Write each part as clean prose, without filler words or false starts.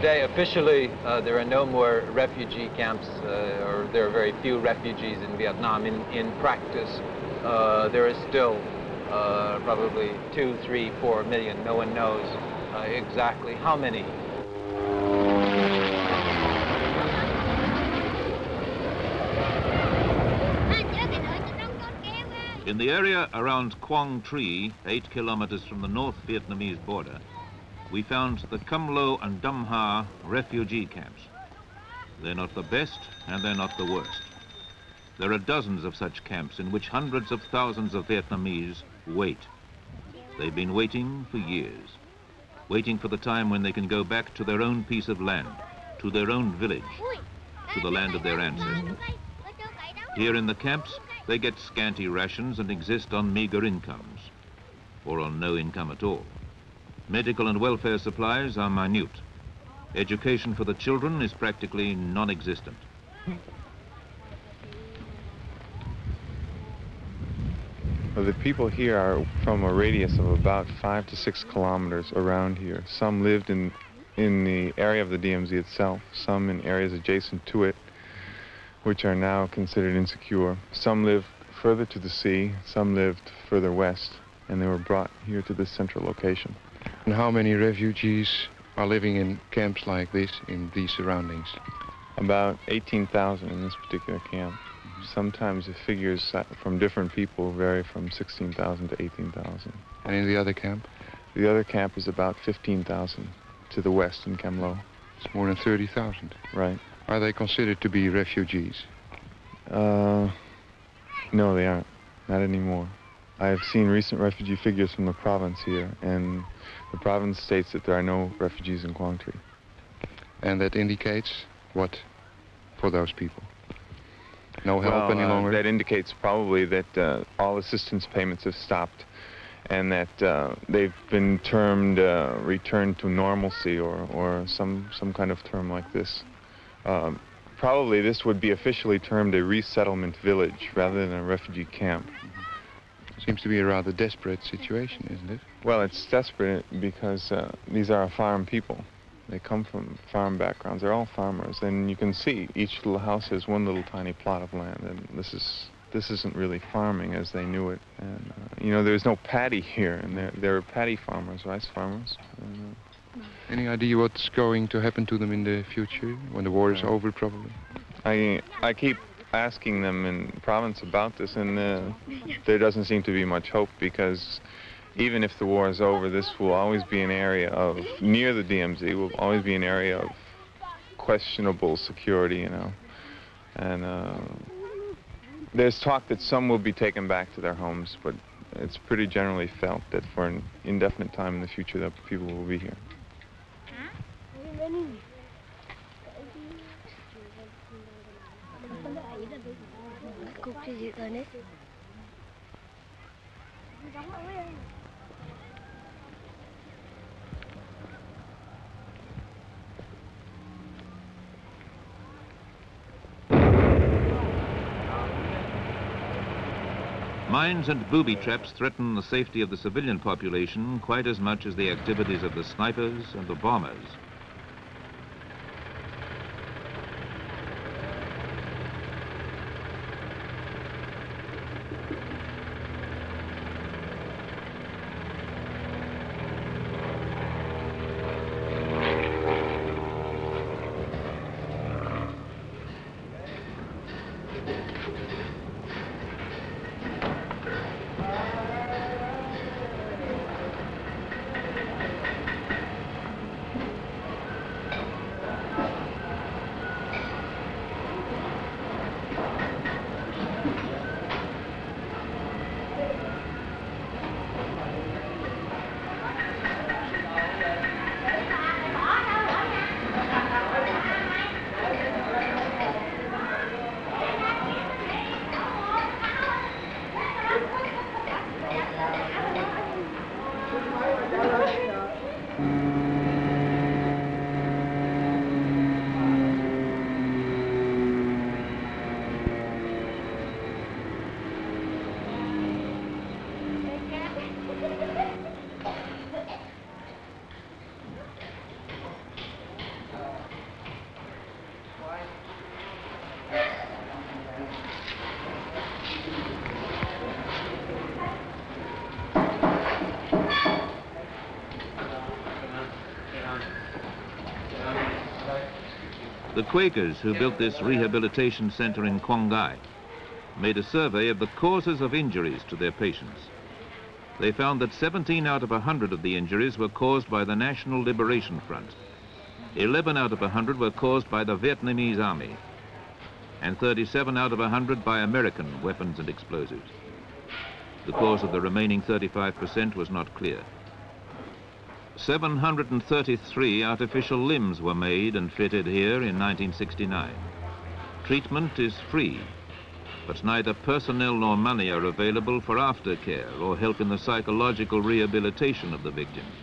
today, officially, there are no more refugee camps, or there are very few refugees in Vietnam. In practice, there is still probably 2, 3, 4 million. No one knows exactly how many. In the area around Quang Tri, 8 kilometers from the North Vietnamese border, we found the Cam Lo and Dam Ha refugee camps. They're not the best, and they're not the worst. There are dozens of such camps in which hundreds of thousands of Vietnamese wait. They've been waiting for years, waiting for the time when they can go back to their own piece of land, to their own village, to the land of their ancestors. Here in the camps, they get scanty rations and exist on meager incomes, or on no income at all. Medical and welfare supplies are minute. Education for the children is practically non-existent. Well, the people here are from a radius of about 5 to 6 kilometers around here. Some lived in the area of the DMZ itself, some in areas adjacent to it, which are now considered insecure. Some lived further to the sea, some lived further west, and they were brought here to this central location. And how many refugees are living in camps like this, in these surroundings? About 18,000 in this particular camp. Sometimes the figures from different people vary from 16,000 to 18,000. And in the other camp? The other camp is about 15,000 to the west in Cam Lo. It's more than 30,000. Right. Are they considered to be refugees? No, they aren't. Not anymore. I have seen recent refugee figures from the province here, and the province states that there are no refugees in Quang Tri. And that indicates what for those people? No help any longer? That indicates probably that all assistance payments have stopped, and that they've been termed returned to normalcy, or some kind of term like this. Probably this would be officially termed a resettlement village rather than a refugee camp. Seems to be a rather desperate situation, isn't it? Well, it's desperate because these are farm people. They come from farm backgrounds. They're all farmers, and you can see each little house has one little tiny plot of land, and this isn't really farming as they knew it. And you know, there's no paddy here, and they're paddy farmers, rice farmers. Any idea what's going to happen to them in the future, when the war is over, probably? I keep asking them in province about this, and there doesn't seem to be much hope, because even if the war is over, this will always be an area of, near the DMZ, will always be an area of questionable security, you know. And there's talk that some will be taken back to their homes, but it's pretty generally felt that for an indefinite time in the future that people will be here. Mines and booby traps threaten the safety of the civilian population quite as much as the activities of the snipers and the bombers. The Quakers who built this rehabilitation center in Quang Ngai made a survey of the causes of injuries to their patients. They found that 17 out of 100 of the injuries were caused by the National Liberation Front. 11 out of 100 were caused by the Vietnamese army, and 37 out of 100 by American weapons and explosives. The cause of the remaining 35% was not clear. 733 artificial limbs were made and fitted here in 1969. Treatment is free, but neither personnel nor money are available for aftercare or help in the psychological rehabilitation of the victims.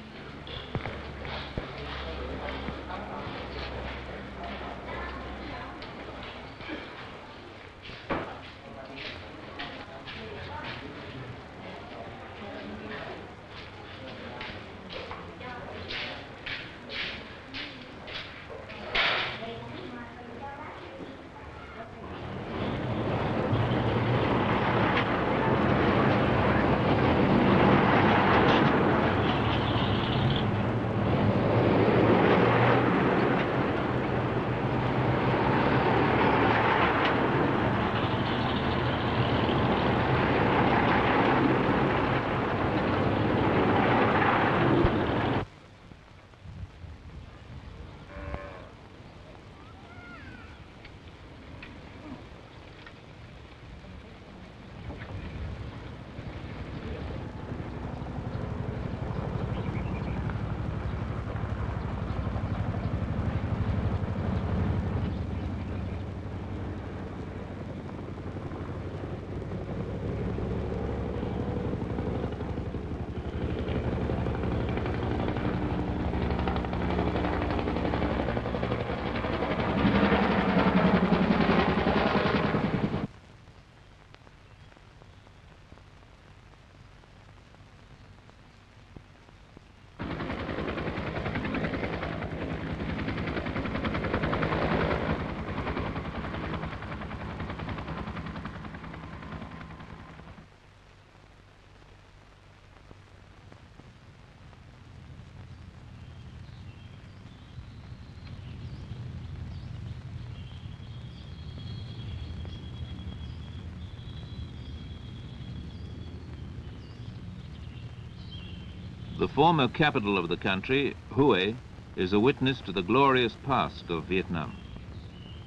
The former capital of the country, Hue, is a witness to the glorious past of Vietnam.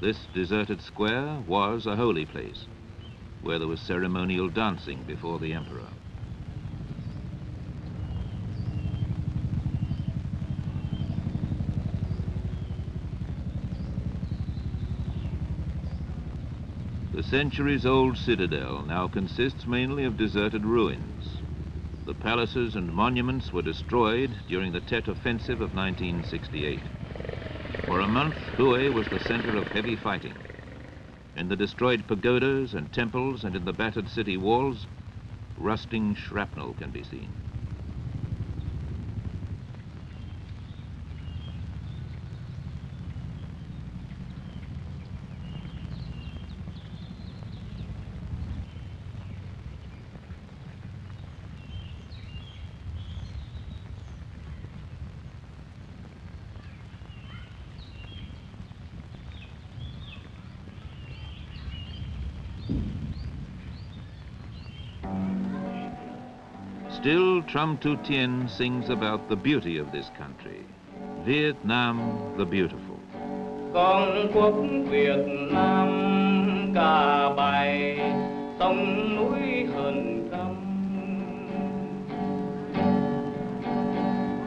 This deserted square was a holy place, where there was ceremonial dancing before the emperor. The centuries-old citadel now consists mainly of deserted ruins. The palaces and monuments were destroyed during the Tet Offensive of 1968. For a month, Hue was the center of heavy fighting. In the destroyed pagodas and temples and in the battered city walls, rusting shrapnel can be seen. Still, Trum Tu Tien sings about the beauty of this country. Vietnam the beautiful. Con quốc Việt Nam cả bài sông núi hờn căm.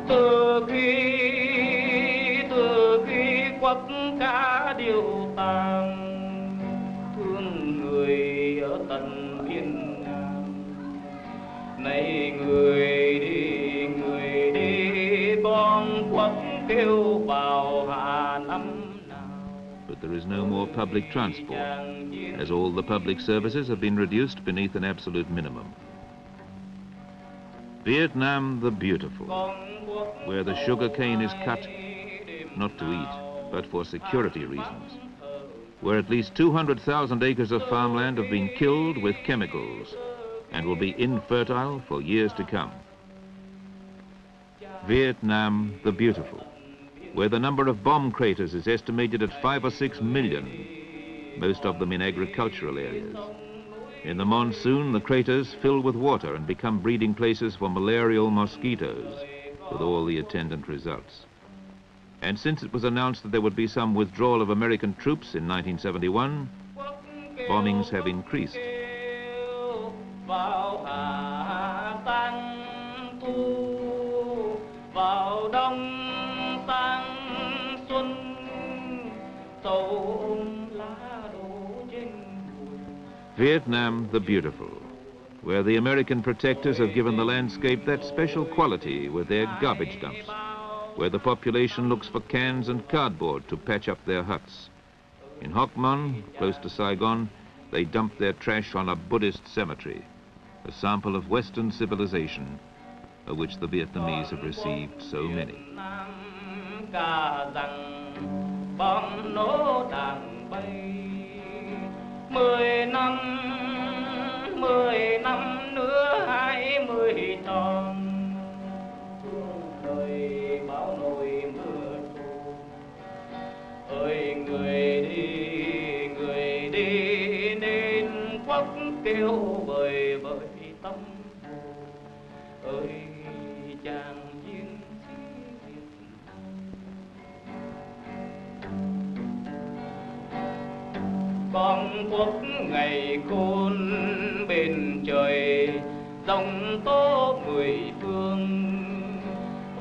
Từ khi quốc ca điều tàn, thương người ở tận biên Nam. Này người đi con quốc kêu vào Hà Nam. But there is no more public transport, as all the public services have been reduced beneath an absolute minimum. Vietnam the beautiful, where the sugar cane is cut, not to eat, but for security reasons, where at least 200,000 acres of farmland have been killed with chemicals and will be infertile for years to come. Vietnam the beautiful, where the number of bomb craters is estimated at 5 or 6 million, most of them in agricultural areas. In the monsoon, the craters fill with water and become breeding places for malarial mosquitoes, with all the attendant results. And since it was announced that there would be some withdrawal of American troops in 1971, bombings have increased. Vietnam the Beautiful, where the American protectors have given the landscape that special quality with their garbage dumps, where the population looks for cans and cardboard to patch up their huts. In Hoc Mon, close to Saigon, they dump their trash on a Buddhist cemetery, a sample of Western civilization, of which the Vietnamese have received so many. Mười năm nữa 20 tròn, đời bão nổi mưa trôi. Ơi người đi nên khóc kêu vời vợi tâm hồn. Ơi chàng chiến sĩ Việt Nam, con quốc ngày khôn bên trời, dòng tố 10 phương.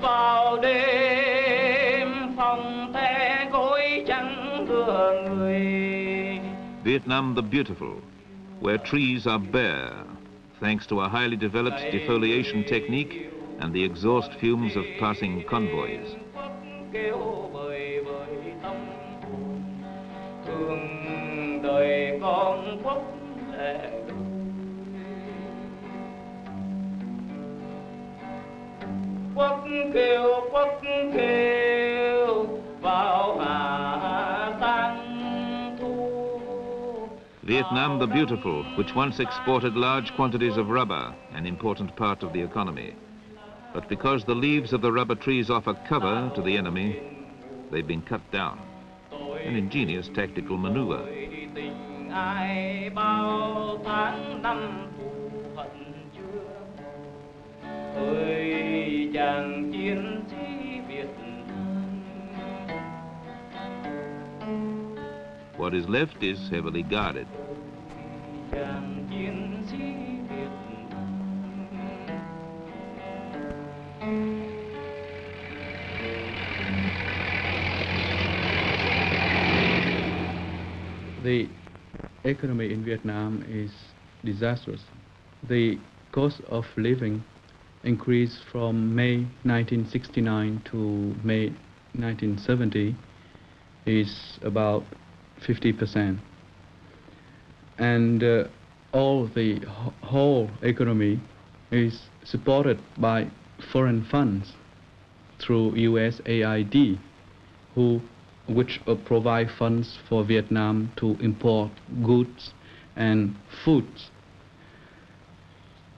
Vào đêm phòng the gối trắng đưa người. Vietnam the Beautiful, where trees are bare, thanks to a highly developed defoliation technique and the exhaust fumes of passing convoys. Đời con quốc lệ quốc kêu vào hạ tang thu. Vietnam the Beautiful, which once exported large quantities of rubber, an important part of the economy. But because the leaves of the rubber trees offer cover to the enemy, they've been cut down. An ingenious tactical maneuver. Ai bao tháng năm thù hận chưa. Ơi chàng chiến sĩ Việt Nam. What is left is heavily guarded. Chàng chiến sĩ Việt Nam. The economy in Vietnam is disastrous. The cost of living increased from May 1969 to May 1970 is about 50%. And all the whole economy is supported by foreign funds through USAID, which provide funds for Vietnam to import goods and foods.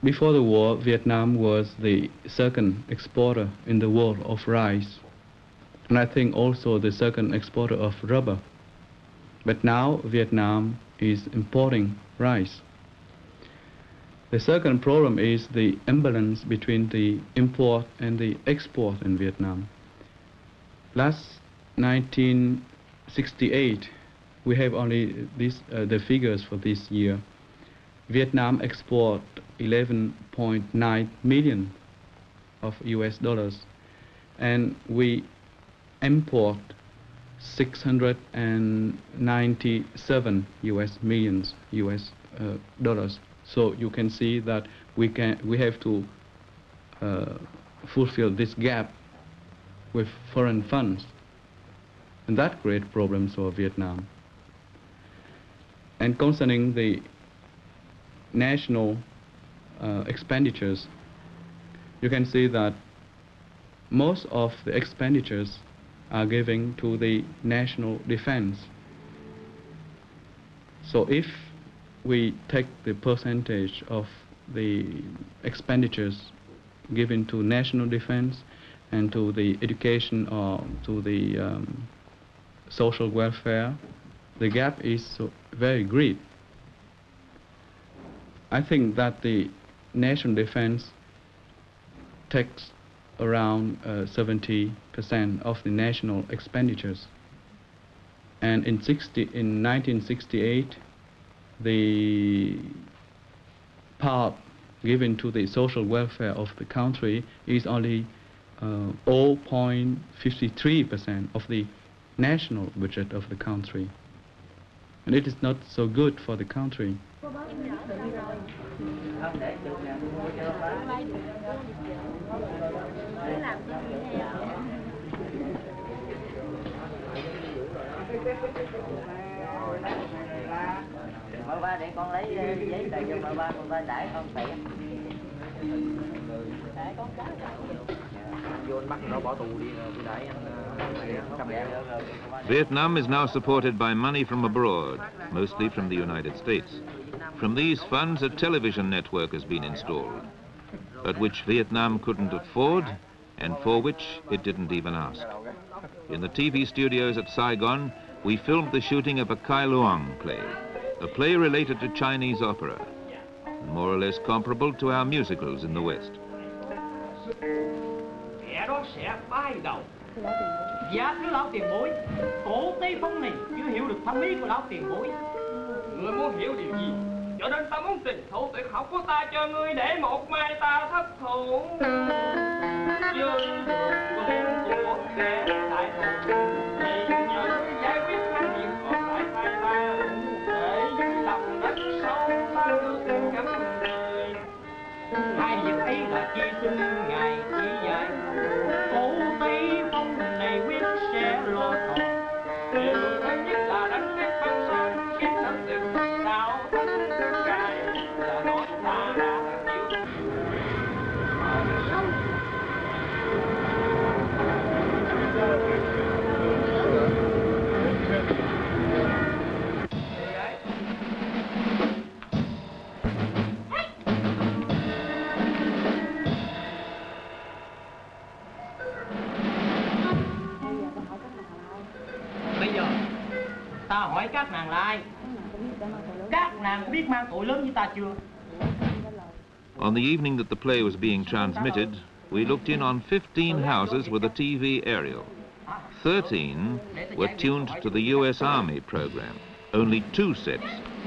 Before the war, Vietnam was the second exporter in the world of rice, and I think also the second exporter of rubber. But now Vietnam is importing rice. The second problem is the imbalance between the import and the export in Vietnam. Last 1968, we have only the figures for this year. Vietnam export 11.9 million of US dollars, and we import 697 millions US dollars. So you can see that we have to fulfill this gap with foreign funds. And that creates problems for Vietnam. And concerning the national expenditures, you can see that most of the expenditures are given to the national defense. So if we take the percentage of the expenditures given to national defense and to the education or to the social welfare, the gap is so very great. I think that the national defense takes around 70% of the national expenditures. And in 1968, the part given to the social welfare of the country is only 0.53% of the national budget of the country. And it is not so good for the country. Vietnam is now supported by money from abroad, mostly from the United States. From these funds, a television network has been installed, but which Vietnam couldn't afford and for which it didn't even ask. In the TV studios at Saigon, we filmed the shooting of a Kai Luang play, a play related to Chinese opera, more or less comparable to our musicals in the West. Kẻ đó sẽ bay đầu. Dạ thưa lão tiền bối, cổ Tây Phong này chưa hiểu được thâm ý của lão tiền bối. Người muốn hiểu điều gì? Cho nên ta muốn trình thụ tuyệt học của ta cho ngươi để một mai ta thất thủ. Dương đường của kẻ đại thù, nhìn nhận giải quyết công việc còn lại thay ta, để dưới lòng đất sâu ta được ngắm người. Hai việc ấy là chi xin ngài chỉ dạy. Cổ Tây Phong này quyết sẽ lo thọ. Điều thân nhất là đánh hết băng sang, khiến thân tình sao thân cài là nói ta đã chịu. Bây giờ ta hỏi các nàng là ai? Các nàng có biết mang tội lớn như ta chưa? On the evening that the play was being transmitted, we looked in on 15 houses with a TV aerial. 13 were tuned to the US Army program. Only 2 sets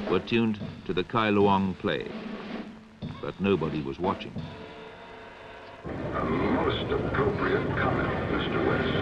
were tuned to the Kai Luang play. But nobody was watching. A most appropriate comment, Mr. West.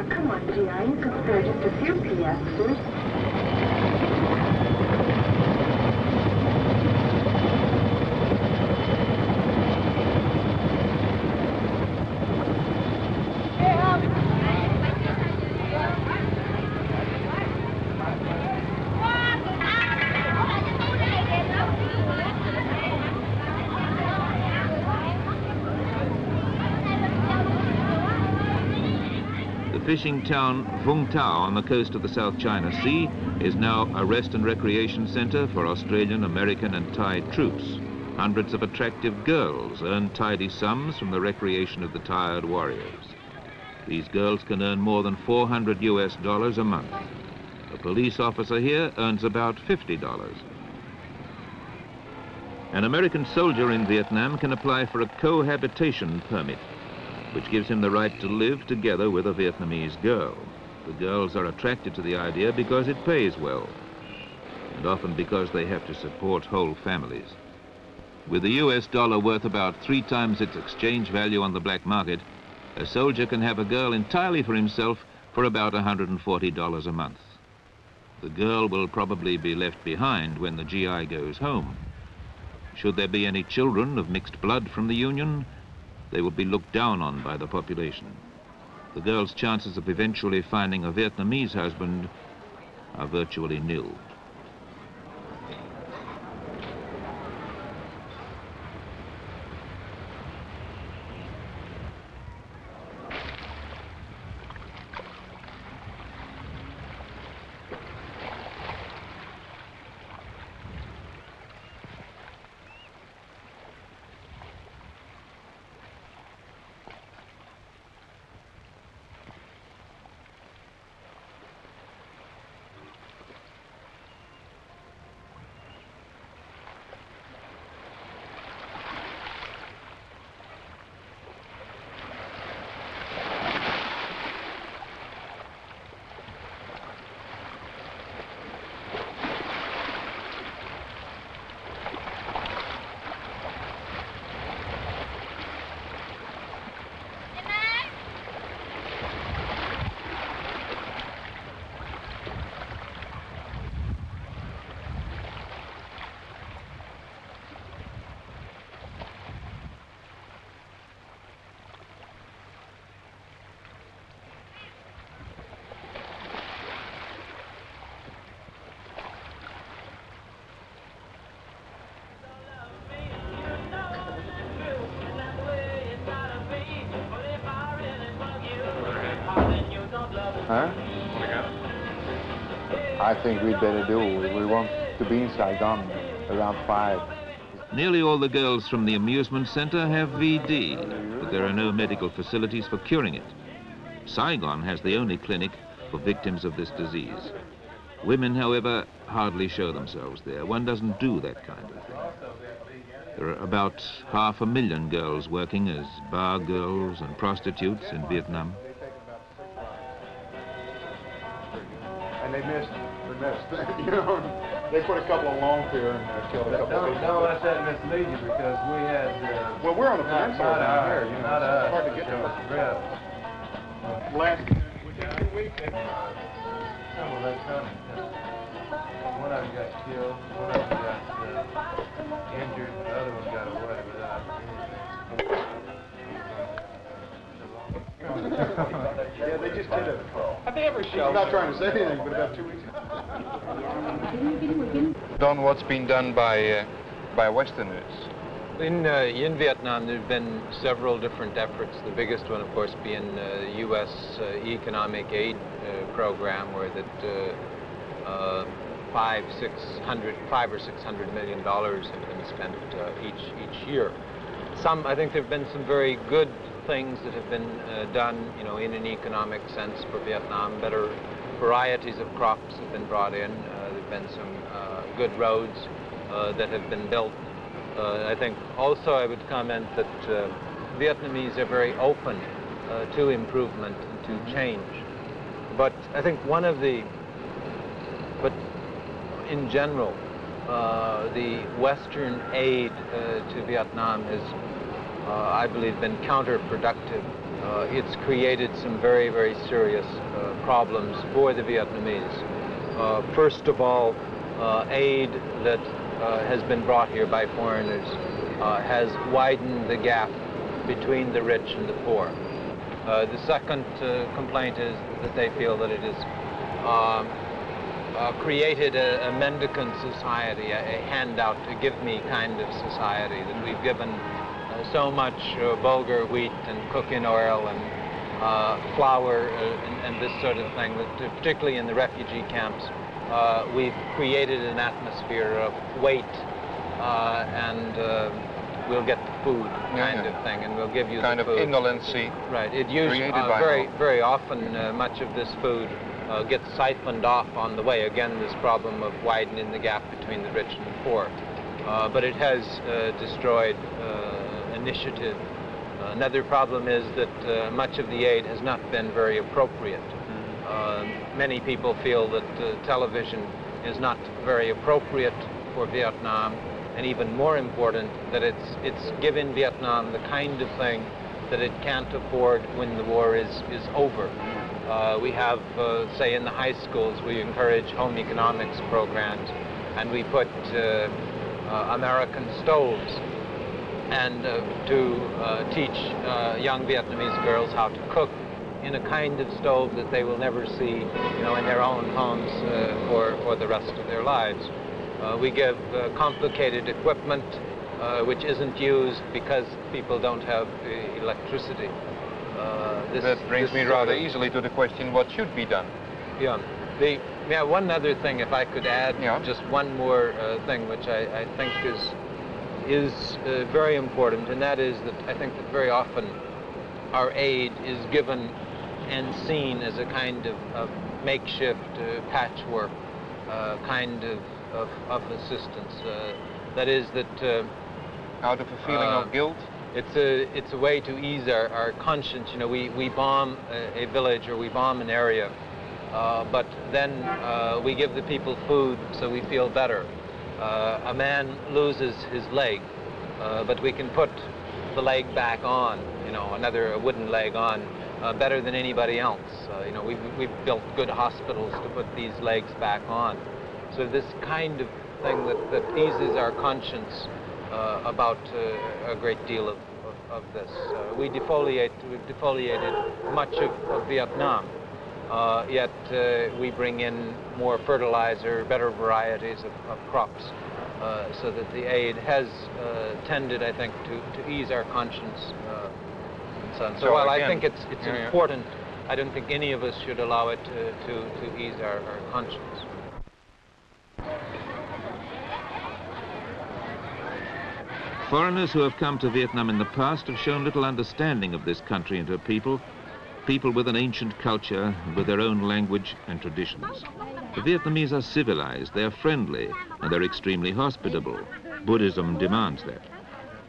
Come on, G.I. You can spare just a few piastres. The fishing town Vung Tau on the coast of the South China Sea is now a rest and recreation centre for Australian, American and Thai troops. Hundreds of attractive girls earn tidy sums from the recreation of the tired warriors. These girls can earn more than $400 US a month. A police officer here earns about $50. An American soldier in Vietnam can apply for a cohabitation permit, which gives him the right to live together with a Vietnamese girl. The girls are attracted to the idea because it pays well. and often because they have to support whole families. With the US dollar worth about 3 times its exchange value on the black market, a soldier can have a girl entirely for himself for about $140 a month. The girl will probably be left behind when the GI goes home. Should there be any children of mixed blood from the Union, they will be looked down on by the population. The girl's chances of eventually finding a Vietnamese husband are virtually nil. Huh? I think we'd better do. We want to be in Saigon around 5. Nearly all the girls from the amusement center have VD, but there are no medical facilities for curing it. Saigon has the only clinic for victims of this disease. Women, however, hardly show themselves there. One doesn't do that kind of thing. There are about 500,000 girls working as bar girls and prostitutes in Vietnam. And they missed, you know, they put a couple of long here and killed a couple of people. Don't let that mislead you because we had... well, we're on the peninsula down here, you know, not it's hard to get to us. Last week, some of that coming. One of them got killed, one of them got injured, the other one got away without anything. Yeah, they just did it. Have they ever shown? I'm not trying to say anything, but about 2 weeks ago. Don, what's been done by Westerners? In Vietnam, there have been several different efforts. The biggest one, of course, being the U.S. economic aid program, where that $500 or $600 million have been spent each year. I think there have been some very good things that have been done, you know, in an economic sense for Vietnam. Better varieties of crops have been brought in. There have been some good roads that have been built. I think also I would comment that Vietnamese are very open to improvement and to change. But I think in general, the Western aid to Vietnam has, I believe, been counterproductive. It's created some very, very serious problems for the Vietnamese. First of all, aid that has been brought here by foreigners has widened the gap between the rich and the poor. The second complaint is that they feel that it has created a mendicant society, a handout, a give-me kind of society, that we've given so much bulgur wheat and cooking oil and flour and this sort of thing, that particularly in the refugee camps, we've created an atmosphere of wait and we'll get the food kind of thing, and we'll give you kind the food. Kind of indolency. Right. It usually very often much of this food gets siphoned off on the way. Again, this problem of widening the gap between the rich and the poor. But it has destroyed initiative. Another problem is that much of the aid has not been very appropriate. Many people feel that television is not very appropriate for Vietnam, and even more important, that it's given Vietnam the kind of thing that it can't afford when the war is over. We have, say, in the high schools, we encourage home economics programs, and we put American stoves, and to teach young Vietnamese girls how to cook in a kind of stove that they will never see, in their own homes for the rest of their lives. We give complicated equipment which isn't used because people don't have electricity. That brings me rather easily to the question, what should be done? Yeah. One other thing, if I could add, just one more thing, which I think is very important, and that is that I think that very often our aid is given and seen as a kind of makeshift patchwork kind of assistance. That is that out of a feeling of guilt? It's a way to ease our conscience. We bomb a village or we bomb an area, but then we give the people food so we feel better. A man loses his leg, but we can put the leg back on, another wooden leg on, better than anybody else. We've built good hospitals to put these legs back on. So this kind of thing that eases our conscience about a great deal of this. We've defoliated much of Vietnam, yet we bring in more fertilizer, better varieties of crops, so that the aid has tended, I think, to ease our conscience. So while again, I think it's important, I don't think any of us should allow it to ease our conscience. Foreigners who have come to Vietnam in the past have shown little understanding of this country and her people with an ancient culture and with their own language and traditions. The Vietnamese are civilized, they are friendly, and they're extremely hospitable. Buddhism demands that.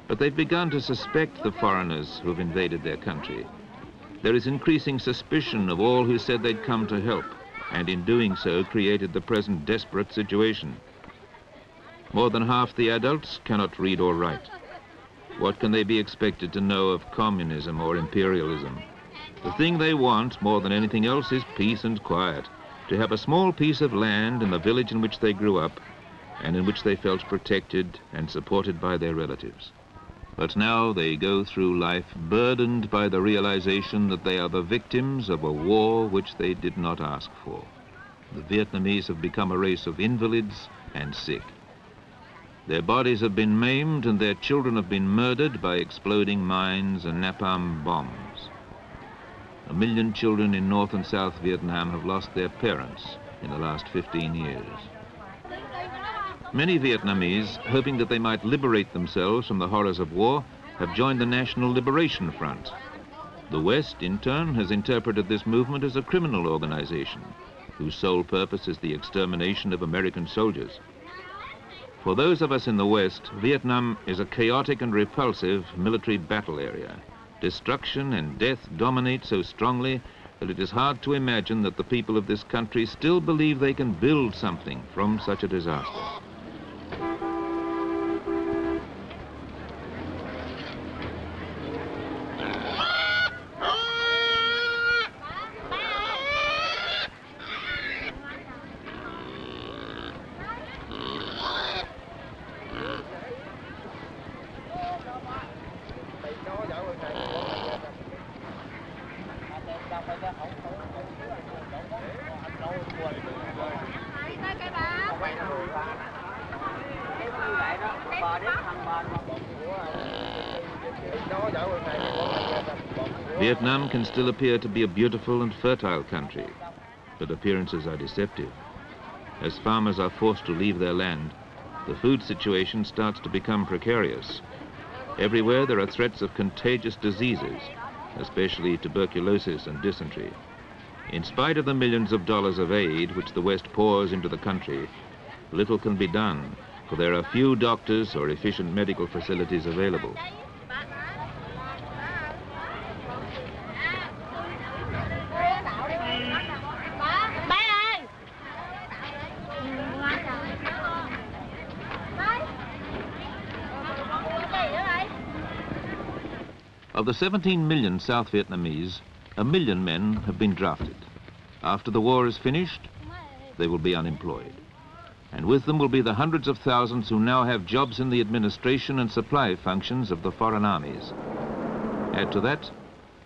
But they've begun to suspect the foreigners who've invaded their country. There is increasing suspicion of all who said they'd come to help, and in doing so created the present desperate situation. More than half the adults cannot read or write. What can they be expected to know of communism or imperialism? The thing they want more than anything else is peace and quiet, to have a small piece of land in the village in which they grew up and in which they felt protected and supported by their relatives. But now they go through life burdened by the realization that they are the victims of a war which they did not ask for. The Vietnamese have become a race of invalids and sick. Their bodies have been maimed and their children have been murdered by exploding mines and napalm bombs. 1 million children in North and South Vietnam have lost their parents in the last 15 years. Many Vietnamese, hoping that they might liberate themselves from the horrors of war, have joined the National Liberation Front. The West, in turn, has interpreted this movement as a criminal organization, whose sole purpose is the extermination of American soldiers. For those of us in the West, Vietnam is a chaotic and repulsive military battle area. Destruction and death dominate so strongly that it is hard to imagine that the people of this country still believe they can build something from such a disaster. Vietnam can still appear to be a beautiful and fertile country, but appearances are deceptive. As farmers are forced to leave their land, the food situation starts to become precarious. Everywhere there are threats of contagious diseases, especially tuberculosis and dysentery. In spite of the millions of dollars of aid which the West pours into the country, little can be done, for there are few doctors or efficient medical facilities available. Of the 17 million South Vietnamese, 1 million men have been drafted. After the war is finished, they will be unemployed. And with them will be the hundreds of thousands who now have jobs in the administration and supply functions of the foreign armies. Add to that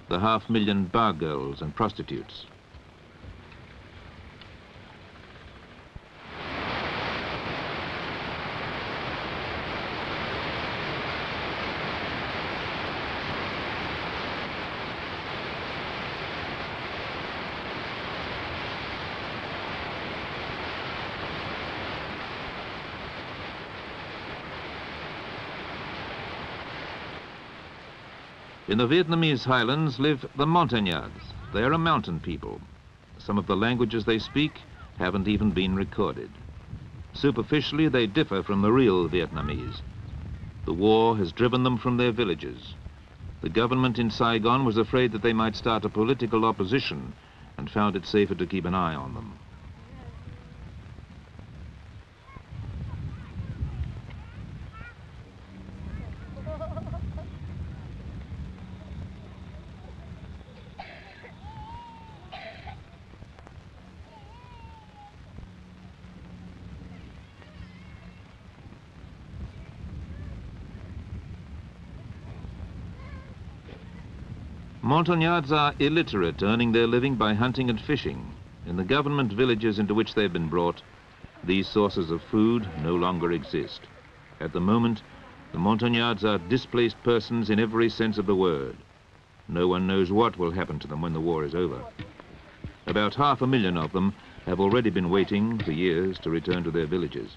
the 500,000 bar girls and prostitutes. In the Vietnamese highlands live the Montagnards. They are a mountain people. Some of the languages they speak haven't even been recorded. Superficially, they differ from the real Vietnamese. The war has driven them from their villages. The government in Saigon was afraid that they might start a political opposition and found it safer to keep an eye on them. Montagnards are illiterate, earning their living by hunting and fishing. In the government villages into which they've been brought, these sources of food no longer exist. At the moment, the Montagnards are displaced persons in every sense of the word. No one knows what will happen to them when the war is over. About 500,000 of them have already been waiting for years to return to their villages.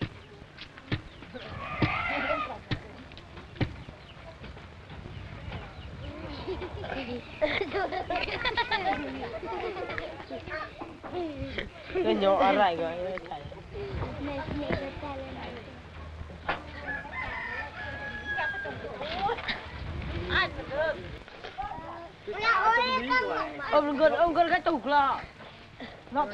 Ông con cái tục là nó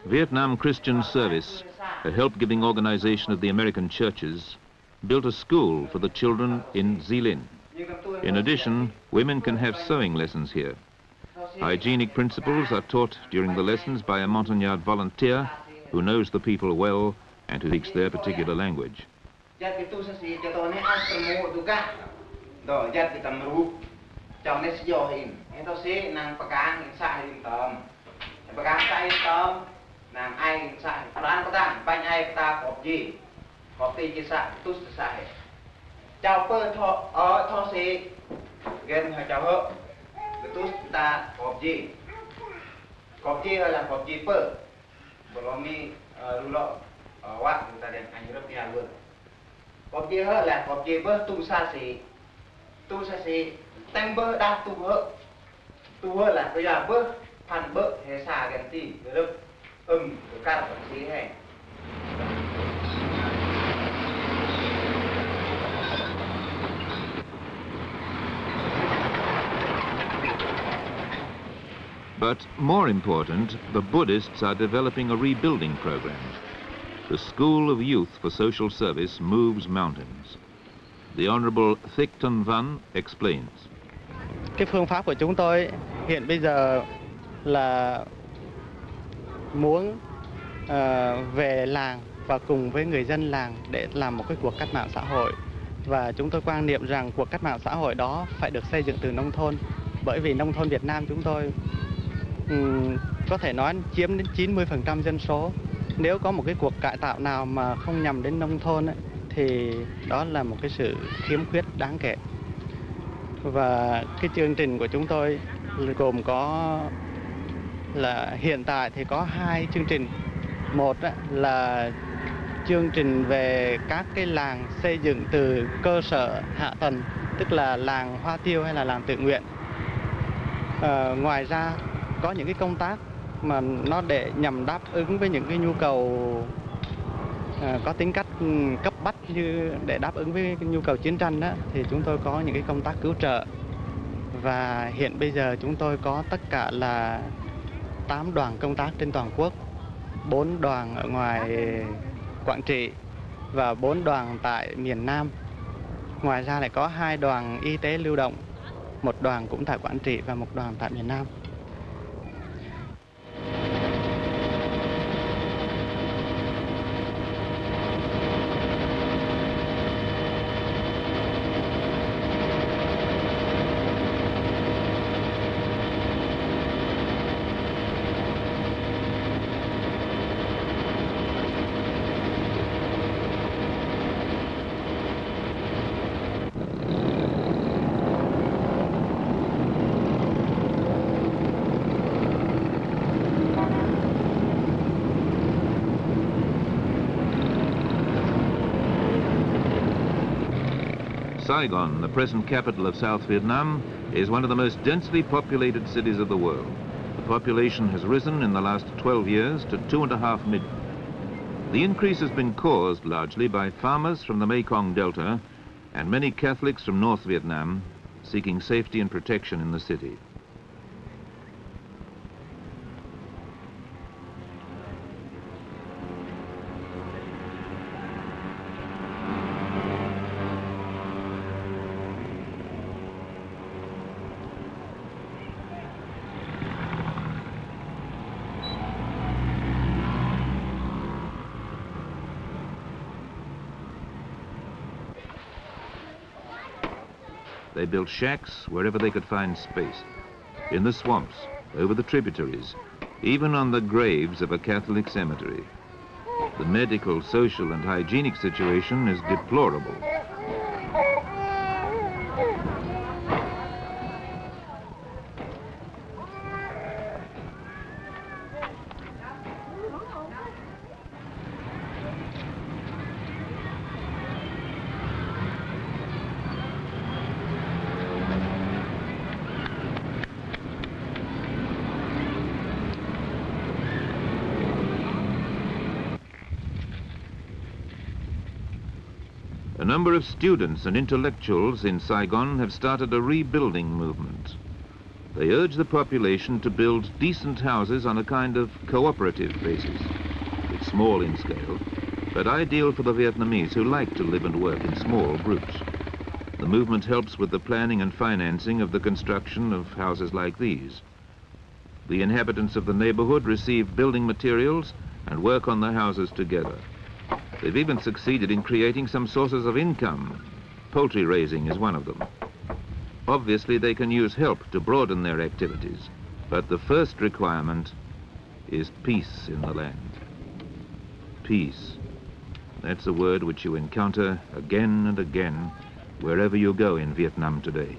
Vietnam Christian Service, a help-giving organization of the American churches, built a school for the children in Zilin. In addition, women can have sewing lessons here. Hygienic principles are taught during the lessons by a Montagnard volunteer who knows the people well and who speaks their particular language. But more important, the Buddhists are developing a rebuilding program. The School of Youth for Social Service moves mountains. The Honorable Thich Ton Van explains. Cái phương pháp của chúng tôi hiện bây giờ là muốn về làng và cùng với người dân làng để làm một cái cuộc cách mạng xã hội. Và chúng tôi quan niệm rằng cuộc cách mạng xã hội đó phải được xây dựng từ nông thôn. Bởi vì nông thôn Việt Nam chúng tôi có thể nói chiếm đến 90% dân số. Nếu có một cái cuộc cải tạo nào mà không nhằm đến nông thôn ấy, thì đó là một cái sự khiếm khuyết đáng kể. Và cái chương trình của chúng tôi gồm có là hiện tại thì có 2 chương trình. Một là chương trình về các cái làng xây dựng từ cơ sở hạ tầng, tức là làng hoa tiêu hay là làng tự nguyện. Ngoài ra có những cái công tác mà nó để nhằm đáp ứng với những cái nhu cầu có tính cách cấp bách, như để đáp ứng với cái nhu cầu chiến tranh đó, thì chúng tôi có những cái công tác cứu trợ. Và hiện bây giờ chúng tôi có tất cả là 8 đoàn công tác trên toàn quốc. 4 đoàn ở ngoài Quảng Trị và 4 đoàn tại miền Nam. Ngoài ra lại có 2 đoàn y tế lưu động, một đoàn cũng tại Quảng Trị và một đoàn tại miền Nam. Saigon, the present capital of South Vietnam, is one of the most densely populated cities of the world. The population has risen in the last 12 years to 2.5 million. The increase has been caused largely by farmers from the Mekong Delta and many Catholics from North Vietnam seeking safety and protection in the city. They built shacks wherever they could find space, in the swamps, over the tributaries, even on the graves of a Catholic cemetery. The medical, social, and hygienic situation is deplorable. A number of students and intellectuals in Saigon have started a rebuilding movement. They urge the population to build decent houses on a kind of cooperative basis. It's small in scale, but ideal for the Vietnamese who like to live and work in small groups. The movement helps with the planning and financing of the construction of houses like these. The inhabitants of the neighborhood receive building materials and work on the houses together. They've even succeeded in creating some sources of income. Poultry raising is one of them. Obviously, they can use help to broaden their activities, but the first requirement is peace in the land. Peace. That's a word which you encounter again and again wherever you go in Vietnam today.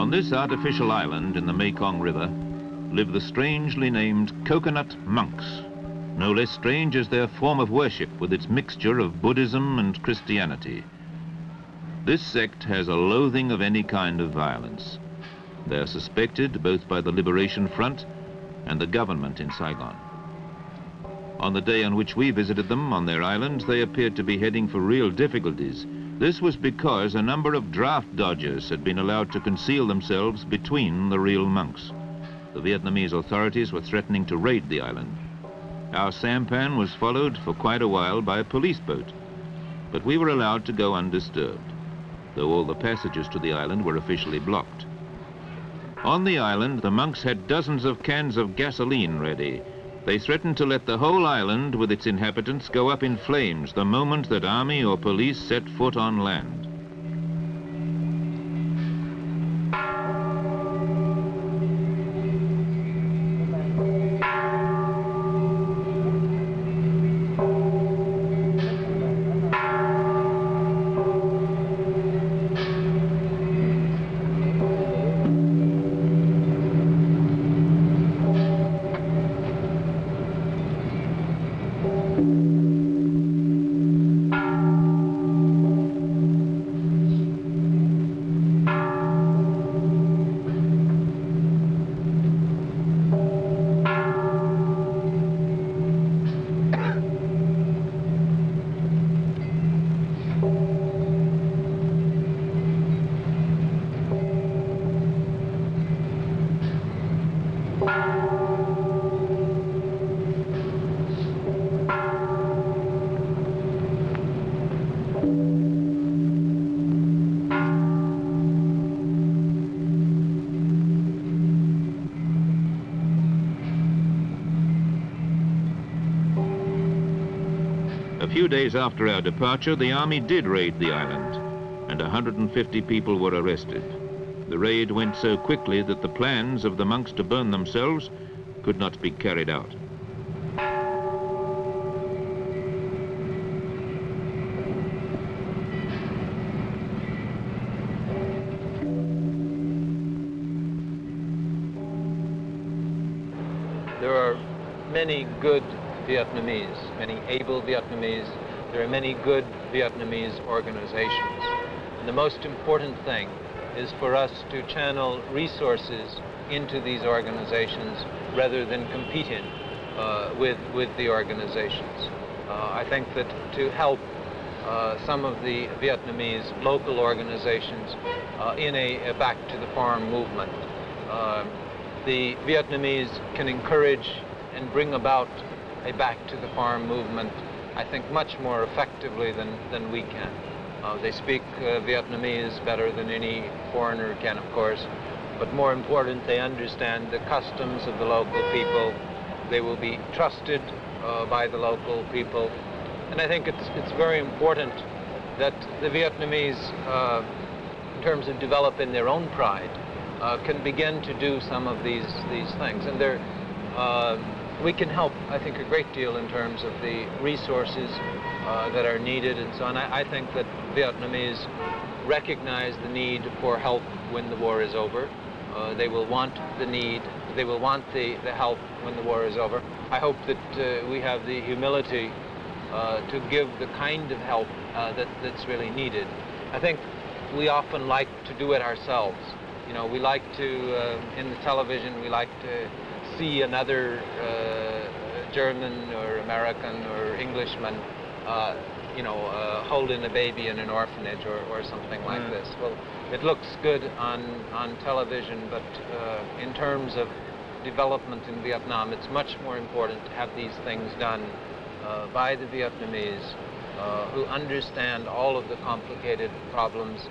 On this artificial island in the Mekong River live the strangely named coconut monks. No less strange is their form of worship with its mixture of Buddhism and Christianity. This sect has a loathing of any kind of violence. They are suspected both by the Liberation Front and the government in Saigon. On the day on which we visited them on their island, they appeared to be heading for real difficulties. This was because a number of draft dodgers had been allowed to conceal themselves between the real monks. The Vietnamese authorities were threatening to raid the island. Our sampan was followed for quite a while by a police boat, but we were allowed to go undisturbed, though all the passages to the island were officially blocked. On the island, the monks had dozens of cans of gasoline ready. They threatened to let the whole island with its inhabitants go up in flames the moment that army or police set foot on land. A few days after our departure, the army did raid the island, and 150 people were arrested. The raid went so quickly that the plans of the monks to burn themselves could not be carried out. There are many good Vietnamese, many able Vietnamese. There are many good Vietnamese organizations. And the most important thing is for us to channel resources into these organizations rather than competing with the organizations. I think that to help some of the Vietnamese local organizations in a back to the farm movement, the Vietnamese can encourage and bring about a back to the farm movement, I think, much more effectively than we can. They speak Vietnamese better than any foreigner can, of course, but more important, they understand the customs of the local people. They will be trusted by the local people. And I think it's very important that the Vietnamese, in terms of developing their own pride, can begin to do some of these things. And we can help, I think, a great deal in terms of the resources that are needed and so on. I think that Vietnamese recognize the need for help when the war is over. They will want the help when the war is over. I hope that we have the humility to give the kind of help that's really needed. I think we often like to do it ourselves. You know, we like to, in the television, we like to see another German or American or Englishman, holding a baby in an orphanage or something like this. Well, it looks good on television, but in terms of development in Vietnam, it's much more important to have these things done by the Vietnamese who understand all of the complicated problems,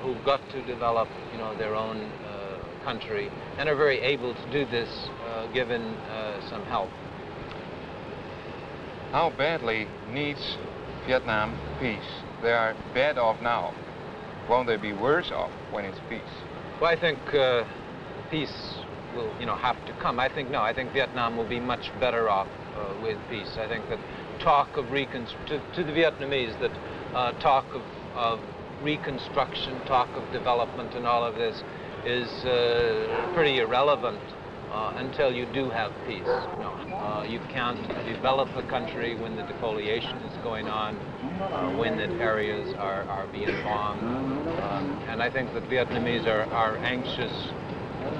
who've got to develop, their own country, and are very able to do this given some help. How badly needs Vietnam peace? They are bad off now. Won't they be worse off when it's peace? Well, I think peace will, have to come. I think Vietnam will be much better off with peace. I think that talk of to the Vietnamese, that talk of reconstruction, talk of development and all of this is pretty irrelevant until you do have peace. You can't develop a country when the defoliation is going on, when the areas are being bombed. And I think that Vietnamese are anxious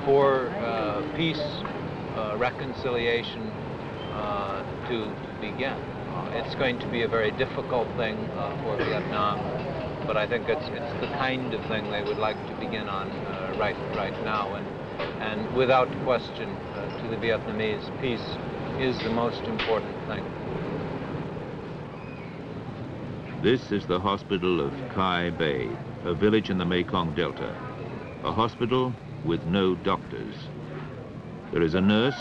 for peace, reconciliation to begin. It's going to be a very difficult thing for Vietnam, but I think it's the kind of thing they would like to begin on right now. And without question, to the Vietnamese, peace is the most important thing. This is the hospital of Kai Bay, a village in the Mekong Delta. A hospital with no doctors. There is a nurse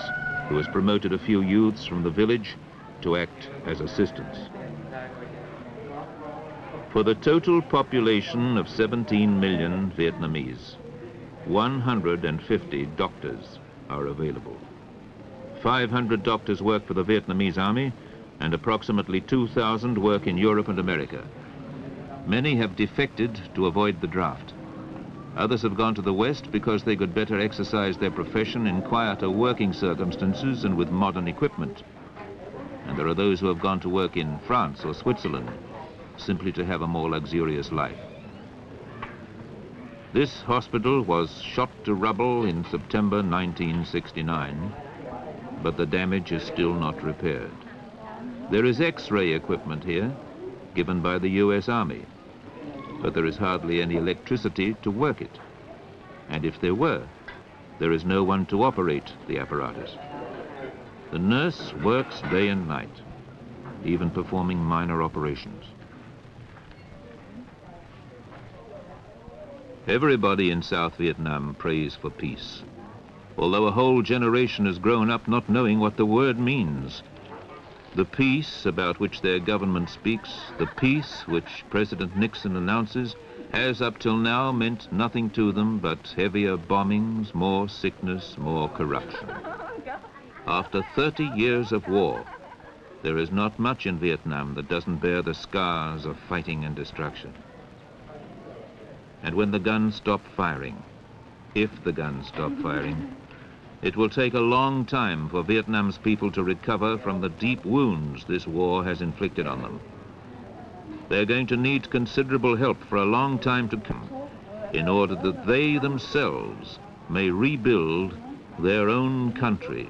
who has promoted a few youths from the village to act as assistants. For the total population of 17 million Vietnamese, 150 doctors are available. 500 doctors work for the Vietnamese army, and approximately 2,000 work in Europe and America. Many have defected to avoid the draft. Others have gone to the West because they could better exercise their profession in quieter working circumstances and with modern equipment. And there are those who have gone to work in France or Switzerland simply to have a more luxurious life. This hospital was shot to rubble in September 1969, but the damage is still not repaired. There is X-ray equipment here, given by the US Army, but there is hardly any electricity to work it. And if there were, There is no one to operate the apparatus. The nurse works day and night, even performing minor operations. Everybody in South Vietnam prays for peace, although a whole generation has grown up not knowing what the word means. The peace about which their government speaks, the peace which President Nixon announces, has up till now meant nothing to them but heavier bombings, more sickness, more corruption. After 30 years of war, there is not much in Vietnam that doesn't bear the scars of fighting and destruction. And when the guns stop firing, if the guns stop firing, it will take a long time for Vietnam's people to recover from the deep wounds this war has inflicted on them. They're going to need considerable help for a long time to come in order that they themselves may rebuild their own country.